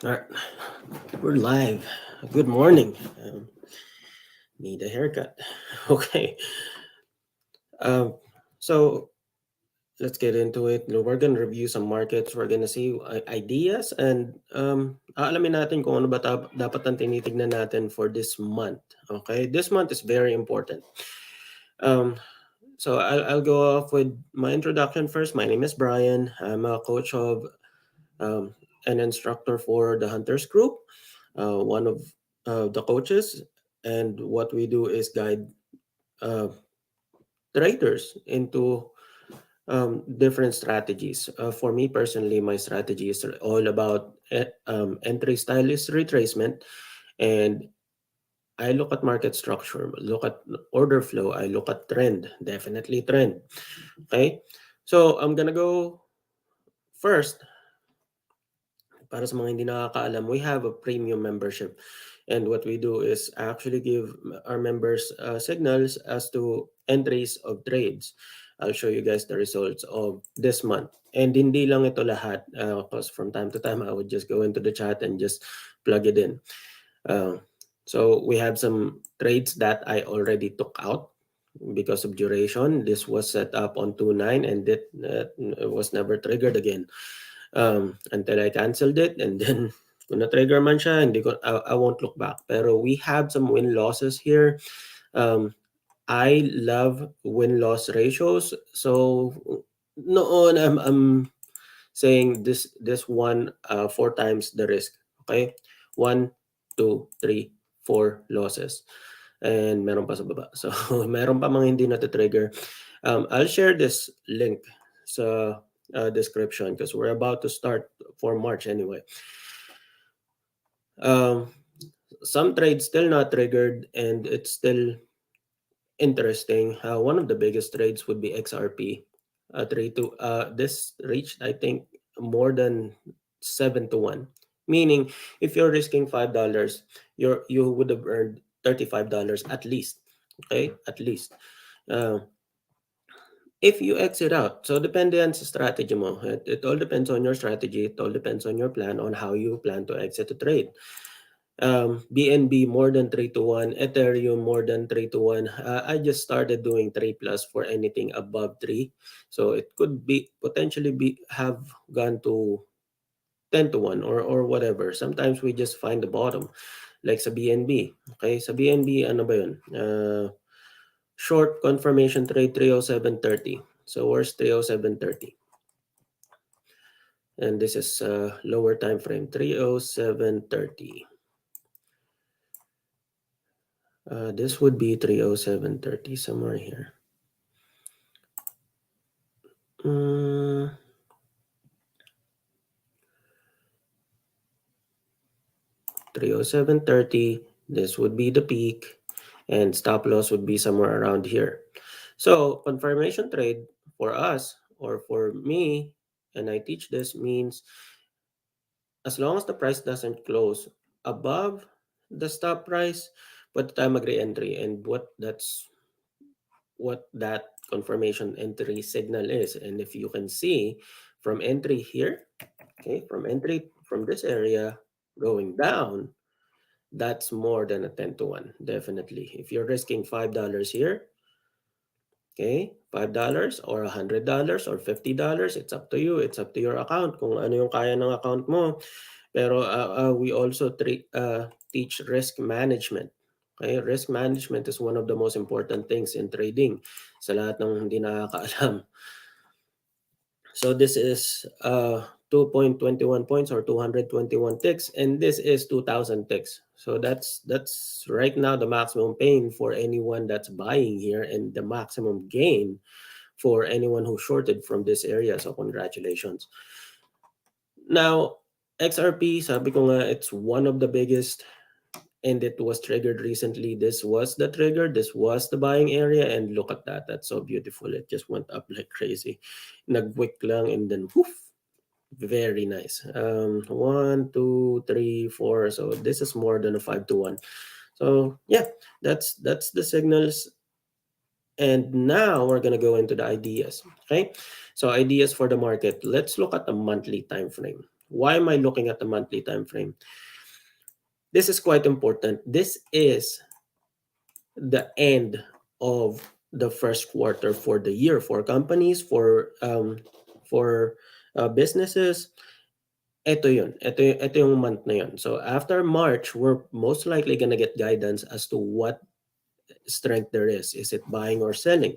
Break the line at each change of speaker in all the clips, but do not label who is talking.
All right, we're live. Good morning. Need a haircut. Okay. Um, so let's get into it. We're gonna review some markets. We're gonna see ideas and aalamin natin kung ano ba dapat ang tinitignan natin for this month. Okay, this month is very important. Um, so I'll go off with my introduction first. My name is Brian. I'm a coach of um, an instructor for the Hunters Group, one of the coaches. And what we do is guide uh, traders into different strategies. For me personally, my strategy is all about entry style is retracement, and I look at market structure, look at order flow, I look at trend, definitely trend. Okay, so I'm gonna go first. Para sa mga hindi nakakaalam, we have a premium membership. And what we do is actually give our members signals as to entries of trades. I'll show you guys the results of this month. And hindi lang ito lahat, because from time to time, I would just go into the chat and just plug it in. So we have some trades that I already took out because of duration. This was set up on 2.9 and it was never triggered again. Until I canceled it, and then kung na-trigger man siya, I won't look back. Pero we have some win-losses here. I love win-loss ratios. So noon, I'm saying this one 4 times the risk. Okay? 1, 2, 3, 4 losses. And meron pa sa baba. So meron pa mga hindi na-trigger. I'll share this link sa description because we're about to start for March anyway. Some trades still not triggered and it's still interesting. One of the biggest trades would be XRP. This reached, I think, more than 7 to 1. Meaning, if you're risking $5, you would have earned $35 at least. Okay, at least. If you exit out, so depende yan sa strategy mo. It all depends on your strategy. It all depends on your plan, on how you plan to exit the trade. BNB more than 3 to 1, Ethereum more than 3 to 1. I just started doing 3 plus for anything above 3. So it could be potentially have gone to 10 to 1 or whatever. Sometimes we just find the bottom. Like sa BNB. Okay, sa BNB, ano ba yun? Short confirmation trade 307.30. So where's 307.30? And this is lower time frame 307.30. This would be 307.30 somewhere here. 307.30. This would be the peak, and stop loss would be somewhere around here. So confirmation trade for us or for me, and I teach this, means as long as the price doesn't close above the stop price, but the time mag-re-entry, and what that confirmation entry signal is. And if you can see from entry here, okay, from entry from this area going down, that's more than a 10 to 1, definitely. If you're risking $5 here, okay, $5 or $100 or $50, it's up to you. It's up to your account kung ano yung kaya ng account mo. Pero we also teach risk management. Okay, risk management is one of the most important things in trading. Sa lahat ng hindi nakakaalam. So this is 2.21 points or 221 ticks, and this is 2,000 ticks. So that's right now the maximum pain for anyone that's buying here, and the maximum gain for anyone who shorted from this area. So congratulations. Now, XRP, sabi ko nga, it's one of the biggest, and it was triggered recently. This was the trigger. This was the buying area, and look at that. That's so beautiful. It just went up like crazy. Nag-wick lang, and then woof. Very nice. 1, 2, 3, 4. So this is more than a 5 to 1. So yeah, that's the signals. And now we're gonna go into the ideas. Okay, so ideas for the market. Let's look at the monthly time frame. Why am I looking at the monthly time frame? This is quite important. This is the end of the first quarter for the year for companies, for businesses. Ito yun. Ito yung month na yun. So after March, we're most likely gonna get guidance as to what strength there is. Is it buying or selling?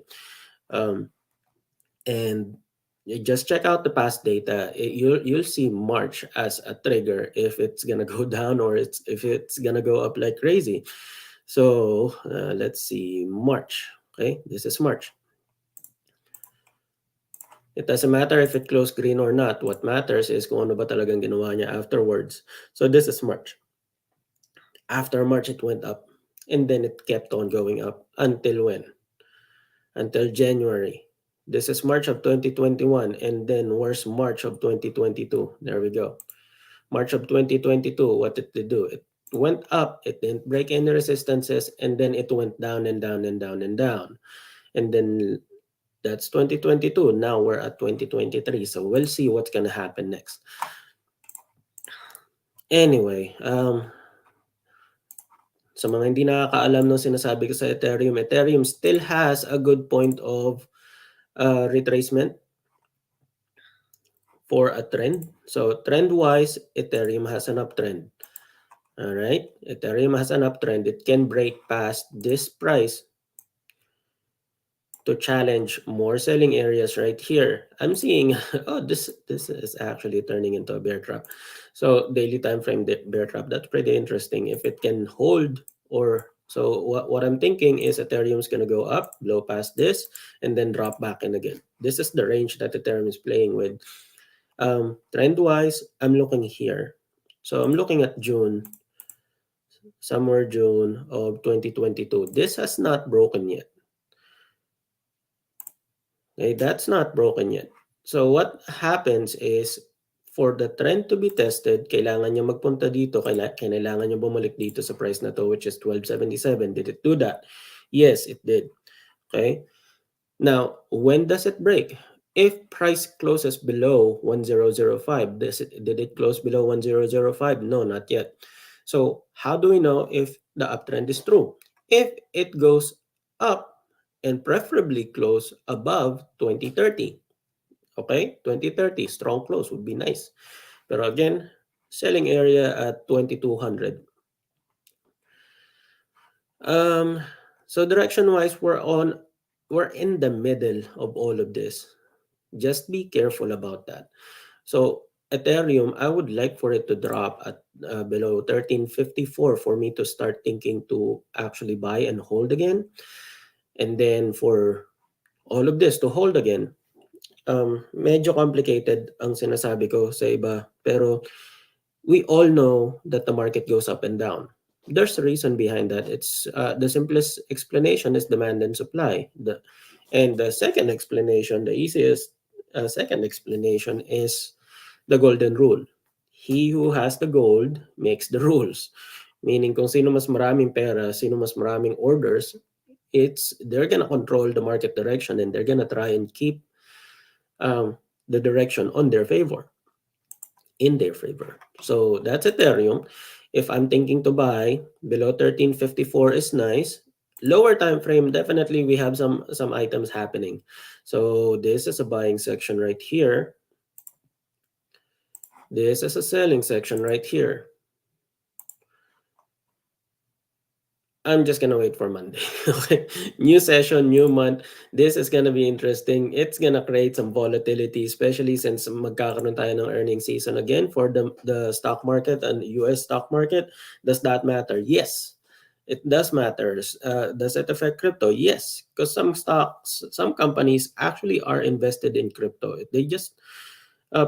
And you just check out the past data. You'll see March as a trigger if it's gonna go down or if it's gonna go up like crazy. So let's see March. Okay, this is March. It doesn't matter if it closed green or not. What matters is kung ano ba talagang ginawa niya afterwards. So this is March. After March, it went up. And then it kept on going up. Until when? Until January. This is March of 2021. And then where's March of 2022? There we go. March of 2022, what did it do? It went up. It didn't break any resistances. And then it went down and down and down and down. And then that's 2022. Now we're at 2023. So we'll see what's going to happen next. Anyway, sa mga hindi nakakaalam ng sinasabi ko sa Ethereum, Ethereum still has a good point of retracement for a trend. So trend-wise, Ethereum has an uptrend. All right, Ethereum has an uptrend. It can break past this price to challenge more selling areas right here. I'm seeing, oh, this is actually turning into a bear trap. So daily time frame bear trap, that's pretty interesting. If it can hold, or so what I'm thinking is Ethereum's going to go up, blow past this, and then drop back in again. This is the range that Ethereum is playing with. Trend-wise, I'm looking here. So I'm looking at June, somewhere June of 2022. This has not broken yet. Okay, that's not broken yet. So what happens is, for the trend to be tested, kailangan niya magpunta dito, kailangan niya bumalik dito sa price na to, which is 1277. Did it do that? Yes, it did. Okay. Now, when does it break? If price closes below 1005, did it close below 1005? No, not yet. So how do we know if the uptrend is true? If it goes up and preferably close above 2030. Okay, 2030, strong close would be nice. Pero again, selling area at 2200. So direction-wise, we're in the middle of all of this. Just be careful about that. So Ethereum, I would like for it to drop at below 1354 for me to start thinking to actually buy and hold again. And then for all of this to hold again, medyo complicated ang sinasabi ko sa iba. Pero we all know that the market goes up and down. There's a reason behind that. It's the simplest explanation is demand and supply. And the second explanation, the easiest second explanation is the golden rule. He who has the gold makes the rules. Meaning kung sino mas maraming pera, sino mas maraming orders, they're gonna control the market direction and they're gonna try and keep the direction on their favor, in their favor. So that's Ethereum. If I'm thinking to buy, below 1354 is nice. Lower time frame, definitely we have some items happening. So this is a buying section right here. This is a selling section right here. I'm just gonna wait for Monday. Okay, new session, new month. This is gonna be interesting. It's gonna create some volatility, especially since magkakaroon tayo ng earnings season again for the stock market and US stock market. Does that matter? Yes, it does matter. Does it affect crypto? Yes, because some some companies actually are invested in crypto. They just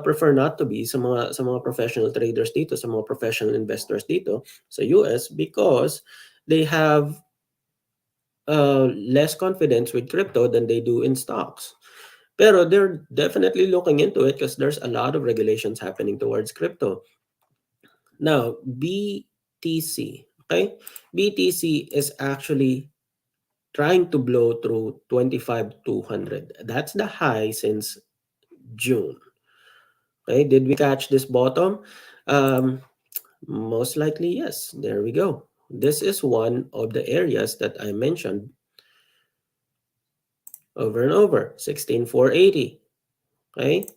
prefer not to be sa mga professional traders dito, sa mga professional investors dito sa US, because they have less confidence with crypto than they do in stocks. Pero they're definitely looking into it because there's a lot of regulations happening towards crypto. Now, BTC, okay? BTC is actually trying to blow through 25,200. That's the high since June. Okay, did we catch this bottom? Um, Most likely, yes. There we go. This is one of the areas that I mentioned over and over, 16,480. Okay,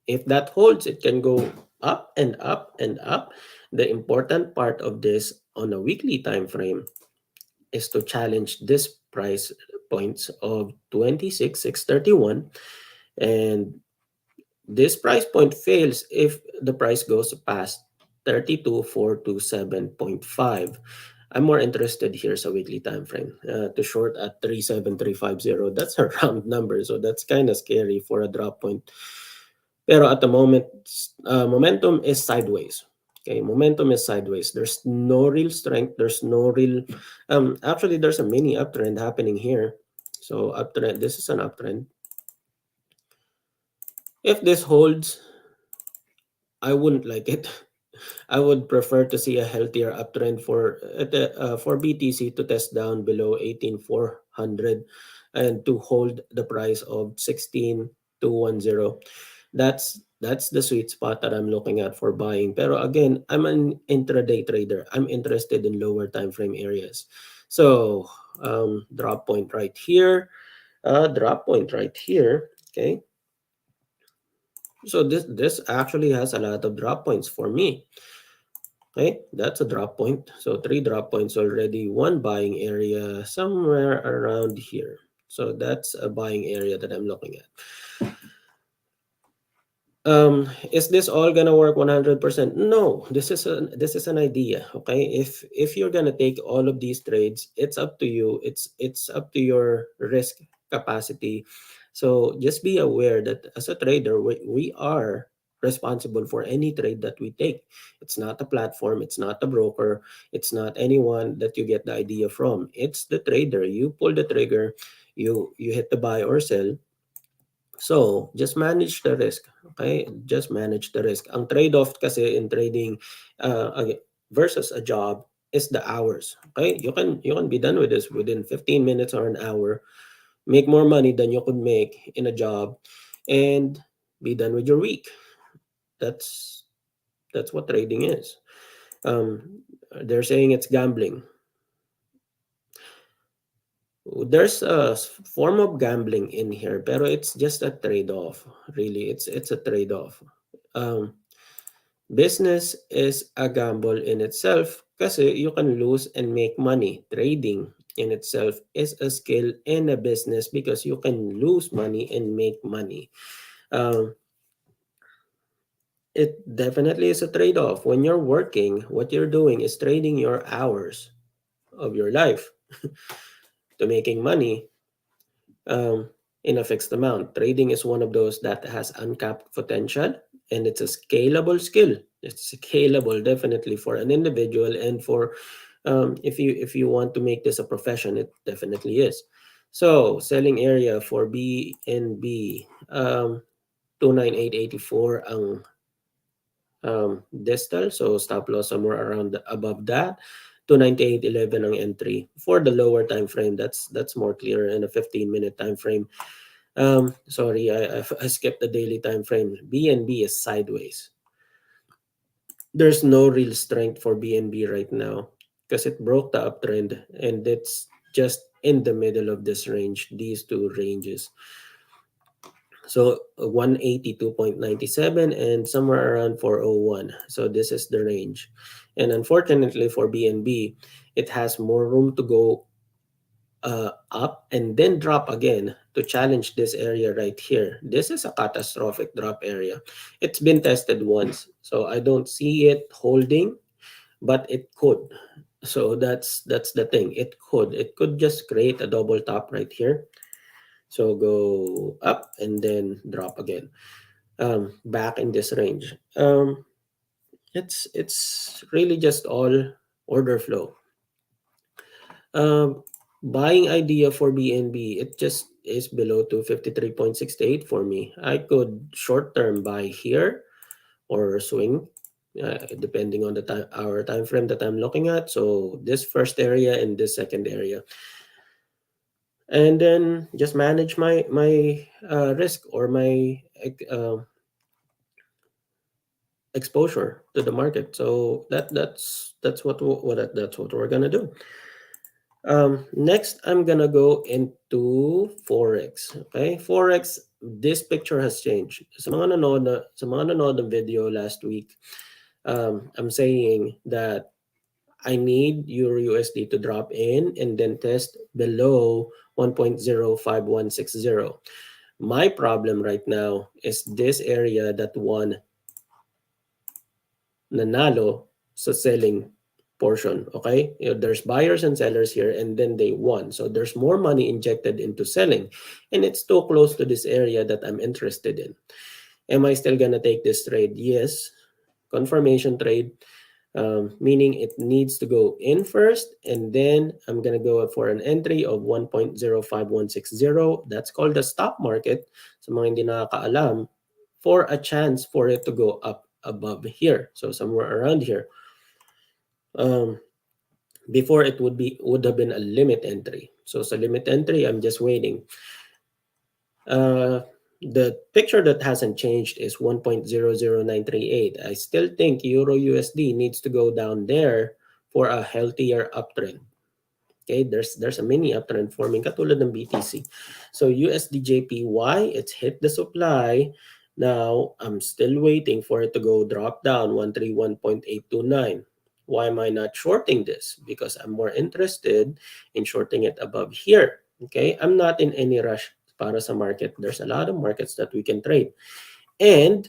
if that holds, it can go up and up and up. The important part of this on a weekly time frame is to challenge this price points of 26,631, and this price point fails if the price goes past 32,427.5. I'm more interested here sa weekly time frame. To short at 37350, that's a round number, so that's kind of scary for a drop point. Pero at the moment, momentum is sideways. Okay, momentum is sideways. There's no real strength. There's no real. Actually, there's a mini uptrend happening here. So uptrend. This is an uptrend. If this holds, I wouldn't like it. I would prefer to see a healthier uptrend for BTC to test down below 18,400 and to hold the price of 16,210. That's the sweet spot that I'm looking at for buying. Pero again, I'm an intraday trader. I'm interested in lower time frame areas. So drop point right here, drop point right here. Okay. So this actually has a lot of drop points for me. Okay, that's a drop point. So 3 drop points already. One buying area somewhere around here. So that's a buying area that I'm looking at. Is this all gonna work 100%? No, this is an idea. Okay, if you're gonna take all of these trades, it's up to you. It's up to your risk capacity. So just be aware that as a trader, we are responsible for any trade that we take. It's not a platform, it's not a broker, it's not anyone that you get the idea from. It's the trader. You pull the trigger, you hit the buy or sell. So, just manage the risk. Okay? Just manage the risk. Ang trade-off kasi in trading versus a job is the hours. Okay? You can be done with this within 15 minutes or an hour, make more money than you could make in a job, and be done with your week. That's that's what trading is. They're saying it's gambling. There's a form of gambling in here, pero it's just a trade-off. Really, it's a trade-off. Um, Business is a gamble in itself kasi you can lose and make money. Trading in itself is a skill in a business because you can lose money and make money. Um, it definitely is a trade-off. When you're working, what you're doing is trading your hours of your life to making money um, in a fixed amount. Trading is one of those that has uncapped potential, and it's a scalable skill. It's scalable definitely for an individual, and for if you want to make this a profession, it definitely is. So selling area for BNB 29884 ang distal, so stop loss somewhere around above that. 298.11 ang entry for the lower time frame. That's more clear in a 15-minute time frame. Sorry, I skipped the daily time frame. BNB is sideways. There's no real strength for BNB right now because it broke the uptrend and it's just in the middle of this range, these two ranges. So 182.97 and somewhere around 401. So this is the range. And unfortunately for BNB, it has more room to go up and then drop again to challenge this area right here. This is a catastrophic drop area. It's been tested once, so I don't see it holding, but it could. So that's the thing. It could just create a double top right here. So go up and then drop again. Back in this range. It's really just all order flow. Um, Buying idea for BNB, it just is below 253.68 for me. I could short term buy here or swing, depending on the our time frame that I'm looking at. So this first area and this second area, and then just manage my risk or my exposure to the market. So that's what we're gonna do. Next, I'm gonna go into Forex. Okay, Forex. This picture has changed. Sa mga nanood ng video last week, I'm saying that I need EURUSD to drop in and then test below 1.05160. My problem right now is this area that won nanalo sa selling portion. Okay, there's buyers and sellers here, and then they won. So there's more money injected into selling, and it's too close to this area that I'm interested in. Am I still gonna take this trade? Yes. Confirmation trade, meaning it needs to go in first, and then I'm gonna go for an entry of 1.05160. That's called the stop market. Sa mga hindi nakakaalam, for a chance for it to go up above here, so somewhere around here. Before it would have been a limit entry. So sa limit entry, I'm just waiting. The picture that hasn't changed is 1.00938. I still think Euro USD needs to go down there for a healthier uptrend. Okay, there's a mini uptrend forming katulad ng BTC. So USDJPY, it's hit the supply. Now, I'm still waiting for it to go drop down 131.829. Why am I not shorting this? Because I'm more interested in shorting it above here. Okay, I'm not in any rush para sa market. There's a lot of markets that we can trade. And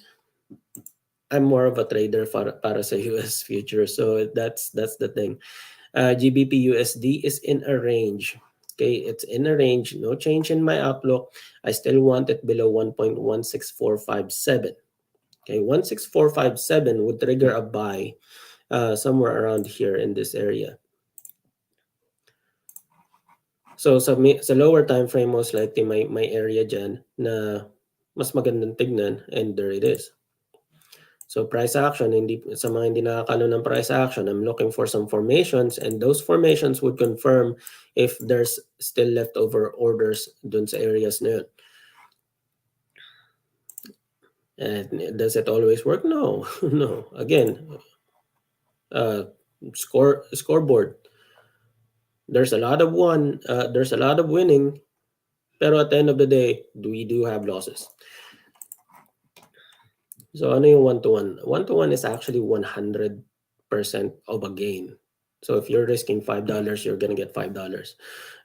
I'm more of a trader para sa US futures. So that's the thing. GBPUSD is in a range. Okay, it's in a range. No change in my outlook. I still want it below 1.16457. Okay, 16457 would trigger a buy somewhere around here in this area. So sa lower time frame, most likely may area dyan na mas magandang tignan, and there it is. So price action, sa mga hindi nakakalo ng price action, I'm looking for some formations, and those formations would confirm if there's still leftover orders dun sa areas na yun. And does it always work? No, no. Again, scoreboard. There's a lot of winning, pero at the end of the day, we do have losses. So ano yung 1-to-1? 1-to-1 is actually 100% of a gain. So if you're risking $5, you're gonna get $5.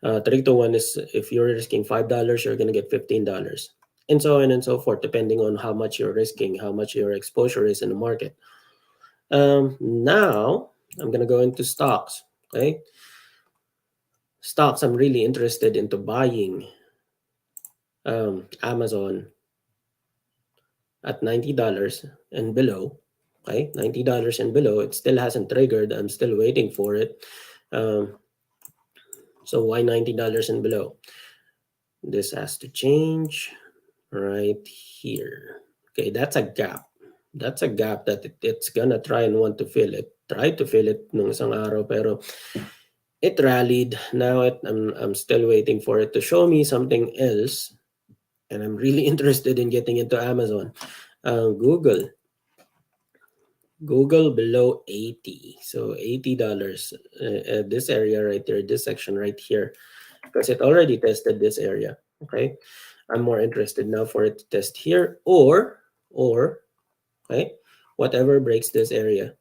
3-to-1 is if you're risking $5, you're gonna get $15, and so on and so forth, depending on how much you're risking, how much your exposure is in the market. Now I'm gonna go into stocks. Okay, stocks. I'm really interested into buying Amazon at $90 and below. Okay, $90 and below. It still hasn't triggered. I'm still waiting for it. So why $90 and below? This has to change right here. Okay, that's a gap. That's a gap that it's gonna try and want to fill it. Try to fill it nung isang araw, pero it rallied. Now I'm still waiting for it to show me something else, and I'm really interested in getting into Amazon. Google below 80, so $80. This area right there, this section right here, because it already tested this area. Okay, I'm more interested now for it to test here, or okay, whatever breaks this area.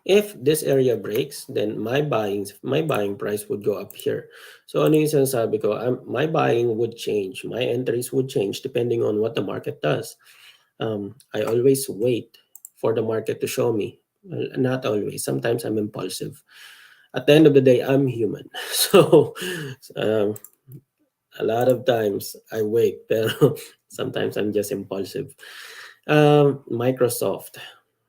If this area breaks, then my buying price would go up here. So ano yung sinasabi ko? My buying would change. My entries would change depending on what the market does. I always wait for the market to show me. Well, not always. Sometimes I'm impulsive. At the end of the day, I'm human. So a lot of times I wait, pero sometimes I'm just impulsive. Microsoft.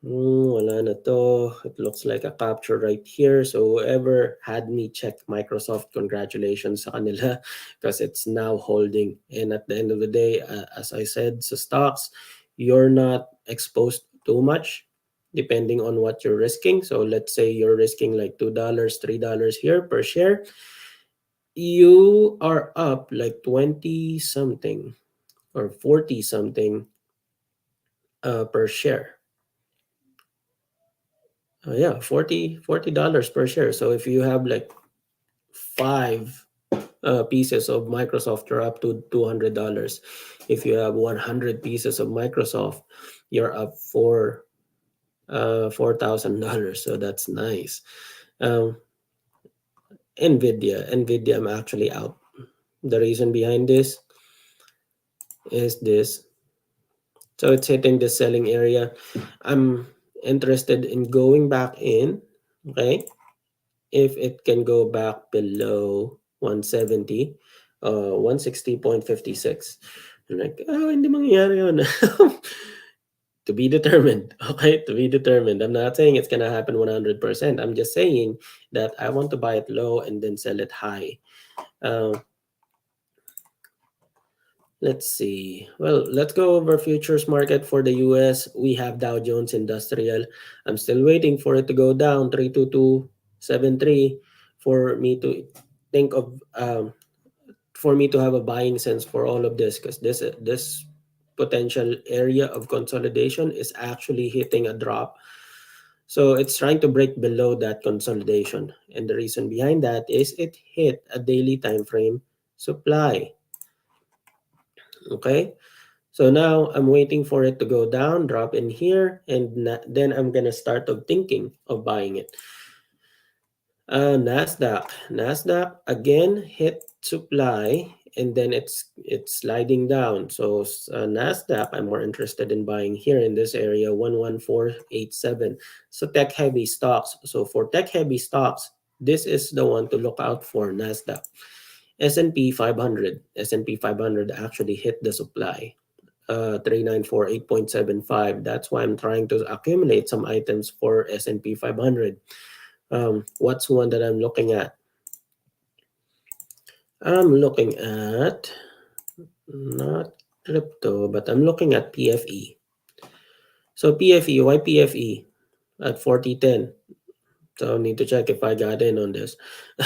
Wala na to. It looks like a capture right here. So whoever had me check Microsoft, congratulations sa kanila, because it's now holding. And at the end of the day, as I said, sa stocks, you're not exposed too much depending on what you're risking. So let's say you're risking like $2, $3 here per share. You are up like 20 something or 40 something per share. Yeah, $40 per share. So if you have like 5 pieces of Microsoft, you're up to $200. If you have 100 pieces of Microsoft, you're up for $4,000. So that's nice. Um, Nvidia, I'm actually out. The reason behind this is this. So it's hitting the selling area. I'm interested in going back in. Okay, if it can go back below 170, 160.56. I'm like, oh, hindi mangyayari yun. To be determined. Okay, to be determined. I'm not saying it's gonna happen 100%. I'm just saying that I want to buy it low and then sell it high. Uh, let's see. Well, let's go over futures market for the US. We have Dow Jones Industrial. I'm still waiting for it to go down 32273 for me to think of for me to have a buying sense for all of this, because this potential area of consolidation is actually hitting a drop. So it's trying to break below that consolidation. And the reason behind that is it hit a daily time frame supply. Okay. So now I'm waiting for it to go down, drop in here, and then I'm going to start of thinking of buying it. Nasdaq again hit supply, and then it's sliding down. So Nasdaq, I'm more interested in buying here in this area 11487. So tech heavy stocks. So for tech heavy stocks, this is the one to look out for. Nasdaq. S&P 500. S&P 500 actually hit the supply. 3948.75. That's why I'm trying to accumulate some items for S&P 500. What's one that I'm looking at? I'm looking at not crypto, but I'm looking at PFE. So PFE, why PFE at 4010? So I need to check if I got in on this.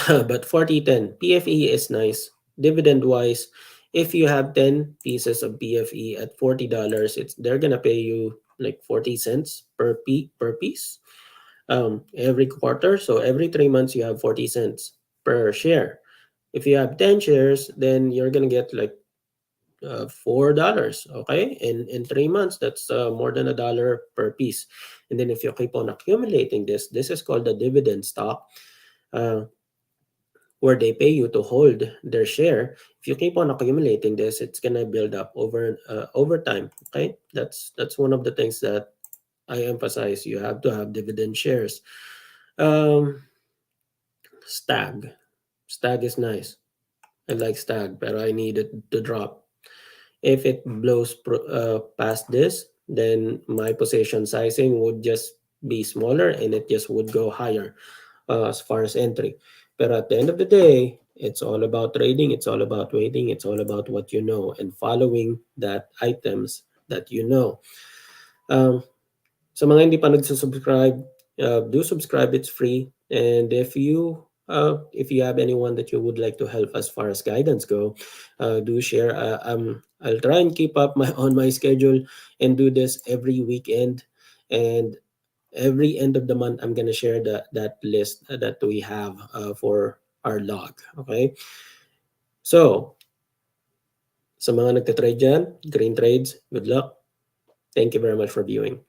But 4010, PFE is nice. Dividend wise, if you have 10 pieces of PFE at $40, they're gonna pay you like 40 cents per piece every quarter. So every 3 months you have 40 cents per share. If you have 10 shares, then you're gonna get like $4. Okay, in 3 months, that's more than $1 per piece. And then if you keep on accumulating this is called the dividend stock, uh, where they pay you to hold their share. If you keep on accumulating this, it's gonna build up over time. Okay, that's one of the things that I emphasize. You have to have dividend shares. Um, Stag. Stag is nice. I like Stag, but I need it to drop. If it blows past this, then my position sizing would just be smaller and it just would go higher as far as entry. But at the end of the day, it's all about trading. It's all about waiting. It's all about what you know and following that items that you know. Um, Sa mga hindi pa nagsusubscribe, do subscribe. It's free. And if you have anyone that you would like to help as far as guidance go, do share. I'll try and keep up on my schedule and do this every weekend. And every end of the month, I'm gonna share that list that we have for our log. Okay. So sa mga nagtatrade dyan, green trades, good luck. Thank you very much for viewing.